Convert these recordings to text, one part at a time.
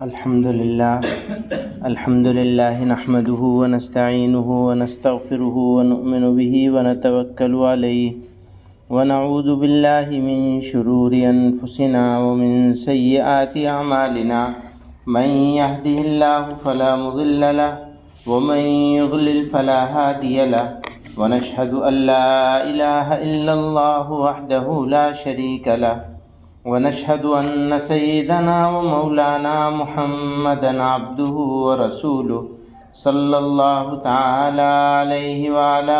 الحمد للہ نحمده ونستعینه ونستغفره ونؤمن به ونتوکل علیہ ونعوذ باللہ من شرور انفسنا ومن سیئات اعمالنا من يهده الله فلا مضل له ومن يضلل فلا هادي له ونشهد ان لا اله الا الله وحده لا شريك له ونشهد أن سيدنا ومولانا محمدا عبده ورسوله صلى الله تعالى عليه وعلى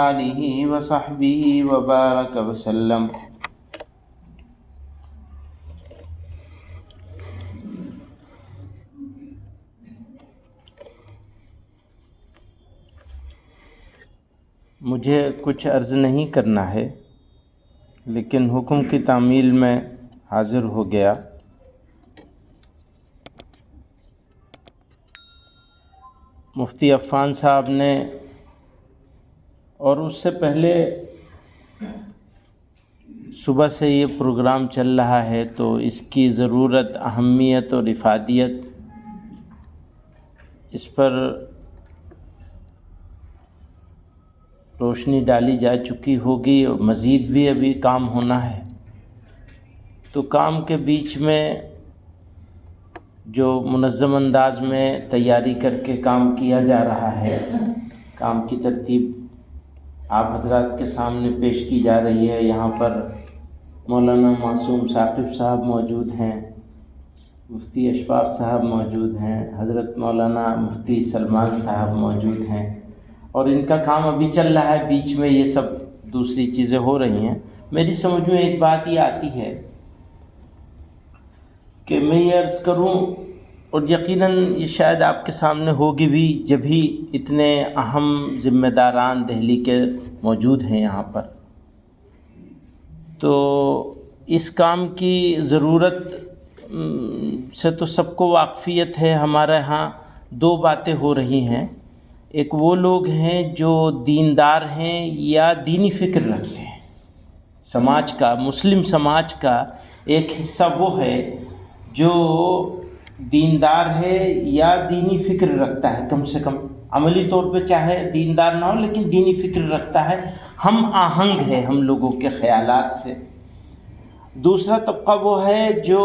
آله وصحبه وبارك وسلم. مجھے کچھ عرض نہیں کرنا ہے، لیکن حکم کی تعمیل میں حاضر ہو گیا. مفتی عفان صاحب نے اور اس سے پہلے صبح سے یہ پروگرام چل رہا ہے تو اس کی ضرورت، اہمیت اور افادیت اس پر روشنی ڈالی جا چکی ہوگی، اور مزید بھی ابھی کام ہونا ہے. تو کام کے بیچ میں جو منظم انداز میں تیاری کر کے کام کیا جا رہا ہے، کام کی ترتیب آپ حضرات کے سامنے پیش کی جا رہی ہے. یہاں پر مولانا معصوم ثاقب صاحب موجود ہیں، مفتی اشفاق صاحب موجود ہیں، حضرت مولانا مفتی سلمان صاحب موجود ہیں، اور ان کا کام ابھی چل رہا ہے. بیچ میں یہ سب دوسری چیزیں ہو رہی ہیں. میری سمجھ میں ایک بات یہ آتی ہے کہ میں یہ عرض کروں، اور یقیناً یہ شاید آپ کے سامنے ہوگی بھی، جب ہی اتنے اہم ذمہ داران دہلی کے موجود ہیں یہاں پر، تو اس کام کی ضرورت سے تو سب کو واقفیت ہے. ہمارے ہاں دو باتیں ہو رہی ہیں. ایک وہ لوگ ہیں جو دیندار ہیں یا دینی فکر رکھتے ہیں. سماج کا، مسلم سماج کا ایک حصہ وہ ہے جو دیندار ہے یا دینی فکر رکھتا ہے، کم سے کم عملی طور پہ چاہے دیندار نہ ہو لیکن دینی فکر رکھتا ہے، ہم آہنگ ہے ہم لوگوں کے خیالات سے. دوسرا طبقہ وہ ہے جو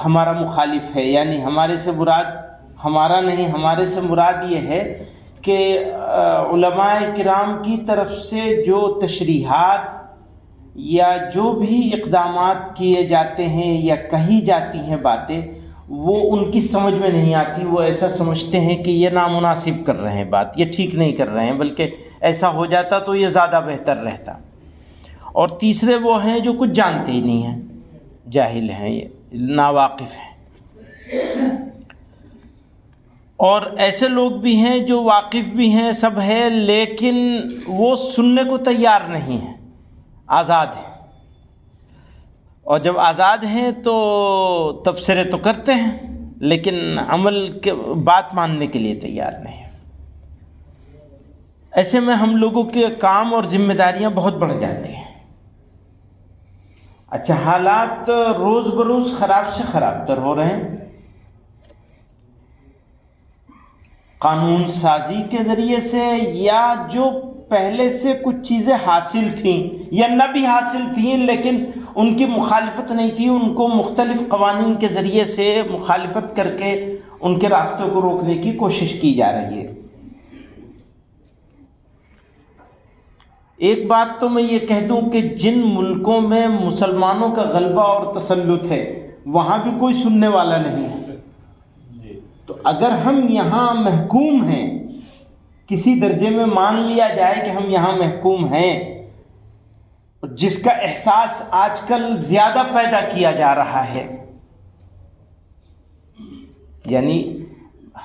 ہمارا مخالف ہے، یعنی ہمارے سے مراد ہمارا نہیں، ہمارے سے مراد یہ ہے کہ علماء کرام کی طرف سے جو تشریحات یا جو بھی اقدامات کیے جاتے ہیں یا کہی جاتی ہیں باتیں، وہ ان کی سمجھ میں نہیں آتی. وہ ایسا سمجھتے ہیں کہ یہ نامناسب کر رہے ہیں بات، یہ ٹھیک نہیں کر رہے ہیں، بلکہ ایسا ہو جاتا تو یہ زیادہ بہتر رہتا. اور تیسرے وہ ہیں جو کچھ جانتے ہی نہیں ہیں، جاہل ہیں، یہ ناواقف ہیں. اور ایسے لوگ بھی ہیں جو واقف بھی ہیں، سب ہے، لیکن وہ سننے کو تیار نہیں ہیں، آزاد ہیں. اور جب آزاد ہیں تو تبصرے تو کرتے ہیں لیکن عمل کے بات ماننے کے لیے تیار نہیں ہیں. ایسے میں ہم لوگوں کے کام اور ذمہ داریاں بہت بڑھ جاتی ہیں. اچھا، حالات روز بروز خراب سے خراب تر ہو رہے ہیں. قانون سازی کے ذریعے سے، یا جو پہلے سے کچھ چیزیں حاصل تھیں یا نہ بھی حاصل تھیں لیکن ان کی مخالفت نہیں تھی، ان کو مختلف قوانین کے ذریعے سے مخالفت کر کے ان کے راستوں کو روکنے کی کوشش کی جا رہی ہے. ایک بات تو میں یہ کہہ دوں کہ جن ملکوں میں مسلمانوں کا غلبہ اور تسلط ہے وہاں بھی کوئی سننے والا نہیں ہے. تو اگر ہم یہاں محکوم ہیں، کسی درجے میں مان لیا جائے کہ ہم یہاں محکوم ہیں، جس کا احساس آج کل زیادہ پیدا کیا جا رہا ہے، یعنی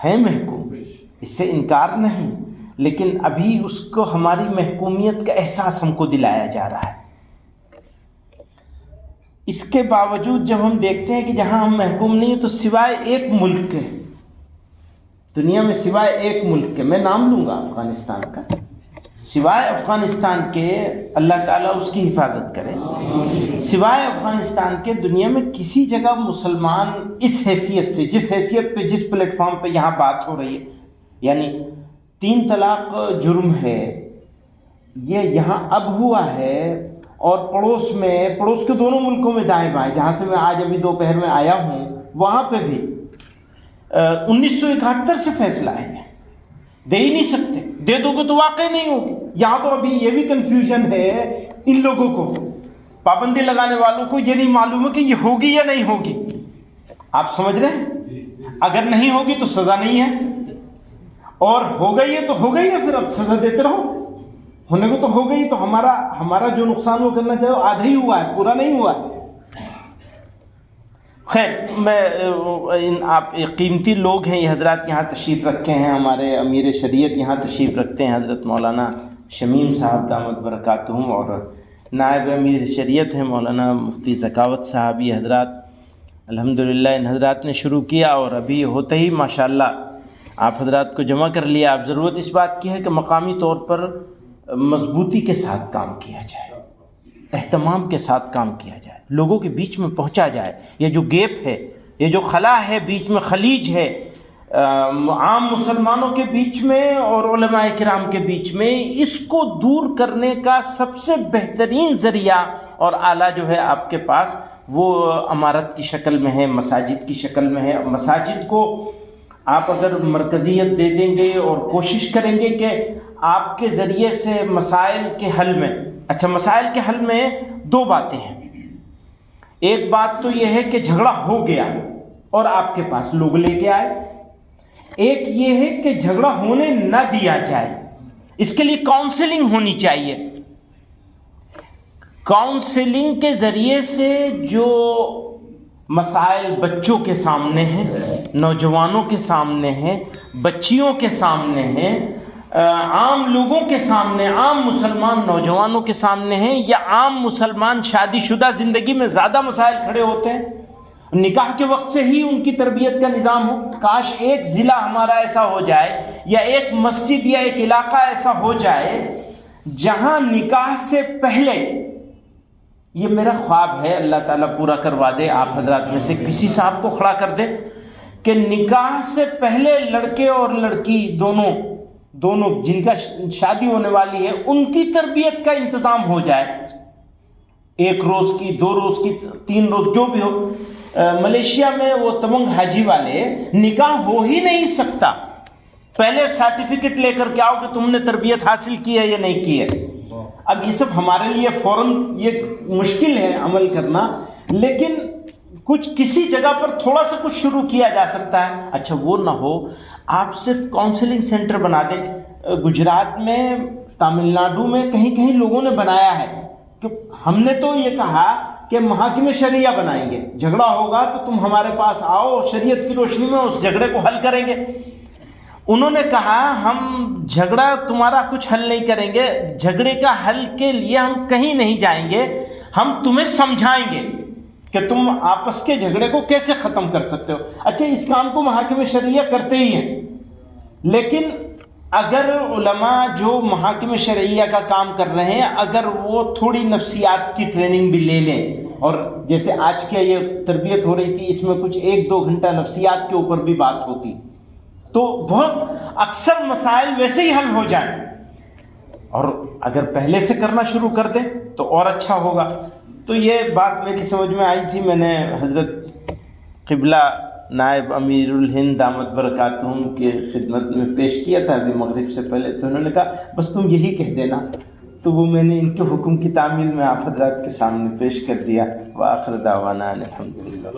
ہے محکوم، اس سے انکار نہیں، لیکن ابھی اس کو ہماری محکومیت کا احساس ہم کو دلایا جا رہا ہے. اس کے باوجود جب ہم دیکھتے ہیں کہ جہاں ہم محکوم نہیں ہیں تو سوائے ایک ملک کے، دنیا میں سوائے ایک ملک کے، میں نام لوں گا افغانستان کا، سوائے افغانستان کے، اللہ تعالیٰ اس کی حفاظت کرے، سوائے افغانستان کے دنیا میں کسی جگہ مسلمان اس حیثیت سے، جس حیثیت پہ، جس پلیٹ فارم پہ یہاں بات ہو رہی ہے، یعنی 3 طلاق جرم ہے، یہ یہاں اب ہوا ہے، اور پڑوس کے دونوں ملکوں میں دائیں بائیں، جہاں سے میں آج ابھی دوپہر میں آیا ہوں، وہاں پہ بھی 1971 سے فیصلہ ہے، دے ہی نہیں سکتے، دے دو گے تو واقع نہیں ہوگی۔ یہاں تو ابھی یہ بھی کنفیوژن ہے ان لوگوں کو، پابندی لگانے والوں کو یہ نہیں معلوم ہے کہ یہ ہوگی یا نہیں ہوگی۔ آپ سمجھ رہے ہیں؟ اگر نہیں ہوگی تو سزا نہیں ہے، اور ہو گئی ہے تو ہو گئی ہے، پھر اب سزا دیتے رہو، ہونے کو تو ہو گئی، تو ہمارا جو نقصان وہ کرنا چاہے وہ آدھا ہی ہوا ہے، پورا نہیں ہوا ہے۔ خیر، آپ قیمتی لوگ ہیں، یہ حضرات یہاں تشریف رکھے ہیں، ہمارے امیر شریعت یہاں تشریف رکھتے ہیں حضرت مولانا شمیم صاحب دامت برکاتہم، اور نائب امیر شریعت ہیں مولانا مفتی ذکاوت صاحب۔ یہ حضرات الحمدللہ ان حضرات نے شروع کیا، اور ابھی ہوتے ہی ماشاءاللہ آپ حضرات کو جمع کر لیا۔ اب ضرورت اس بات کی ہے کہ مقامی طور پر مضبوطی کے ساتھ کام کیا جائے، اہتمام کے ساتھ کام کیا جائے، لوگوں کے بیچ میں پہنچا جائے۔ یہ جو گیپ ہے، یہ جو خلا ہے، بیچ میں خلیج ہے عام مسلمانوں کے بیچ میں اور علماء کرام کے بیچ میں، اس کو دور کرنے کا سب سے بہترین ذریعہ اور آلہ جو ہے آپ کے پاس، وہ امارت کی شکل میں ہے، مساجد کی شکل میں ہے۔ مساجد کو آپ اگر مرکزیت دے دیں گے اور کوشش کریں گے کہ آپ کے ذریعے سے مسائل کے حل میں، اچھا مسائل کے حل میں 2 باتیں ہیں۔ ایک بات تو یہ ہے کہ جھگڑا ہو گیا اور آپ کے پاس لوگ لے کے آئے، ایک یہ ہے کہ جھگڑا ہونے نہ دیا جائے، اس کے لیے کاؤنسلنگ ہونی چاہیے۔ کاؤنسلنگ کے ذریعے سے جو مسائل بچوں کے سامنے ہیں، نوجوانوں کے سامنے ہیں، بچیوں کے سامنے ہیں، عام لوگوں کے سامنے، عام مسلمان نوجوانوں کے سامنے ہیں، یا عام مسلمان شادی شدہ زندگی میں زیادہ مسائل کھڑے ہوتے ہیں، نکاح کے وقت سے ہی ان کی تربیت کا نظام ہو۔ کاش ایک ضلع ہمارا ایسا ہو جائے، یا ایک مسجد یا ایک علاقہ ایسا ہو جائے جہاں نکاح سے پہلے، یہ میرا خواب ہے، اللہ تعالیٰ پورا کروا دے، آپ حضرات میں سے کسی صاحب کو کھڑا کر دے کہ نکاح سے پہلے لڑکے اور لڑکی دونوں جن کا شادی ہونے والی ہے، ان کی تربیت کا انتظام ہو جائے، 1 روز کی، 2 روز کی، 3 روز، جو بھی ہو۔ ملیشیا میں وہ تمنگ حاجی والے، نکاح ہو ہی نہیں سکتا، پہلے سرٹیفکیٹ لے کر کے آؤ کہ تم نے تربیت حاصل کی ہے یا نہیں کی ہے۔ اب یہ سب ہمارے لیے فوراً یہ مشکل ہے عمل کرنا، لیکن کسی جگہ پر تھوڑا سا کچھ شروع کیا جا سکتا ہے۔ اچھا وہ نہ ہو، آپ صرف کاؤنسلنگ سینٹر بنا دیں۔ گجرات میں، تامل ناڈو میں کہیں لوگوں نے بنایا ہے کہ ہم نے تو یہ کہا کہ محاکم شرعیہ بنائیں گے، جھگڑا ہوگا تو تم ہمارے پاس آؤ، شریعت کی روشنی میں اس جھگڑے کو حل کریں گے۔ انہوں نے کہا ہم جھگڑا تمہارا کچھ حل نہیں کریں گے، جھگڑے کا حل کے لیے ہم کہیں نہیں جائیں گے، ہم تمہیں سمجھائیں گے کہ تم آپس کے جھگڑے کو کیسے ختم کر سکتے ہو۔ اچھا اس کام کو محاکم شرعیہ کرتے ہی ہیں، لیکن اگر علماء جو محاکم شرعیہ کا کام کر رہے ہیں، اگر وہ تھوڑی نفسیات کی ٹریننگ بھی لے لیں، اور جیسے آج کیا یہ تربیت ہو رہی تھی، اس میں کچھ 1-2 گھنٹہ نفسیات کے اوپر بھی بات ہوتی، تو بہت اکثر مسائل ویسے ہی حل ہو جائیں، اور اگر پہلے سے کرنا شروع کر دیں تو اور اچھا ہوگا۔ تو یہ بات میری سمجھ میں آئی تھی، میں نے حضرت قبلہ نائب امیر الہند دامت برکاتہم کے خدمت میں پیش کیا تھا ابھی مغرب سے پہلے، تو انہوں نے کہا بس تم یہی کہہ دینا، تو وہ میں نے ان کے حکم کی تعمیل میں آپ حضرات کے سامنے پیش کر دیا۔ وآخر دعوانا الحمدللہ۔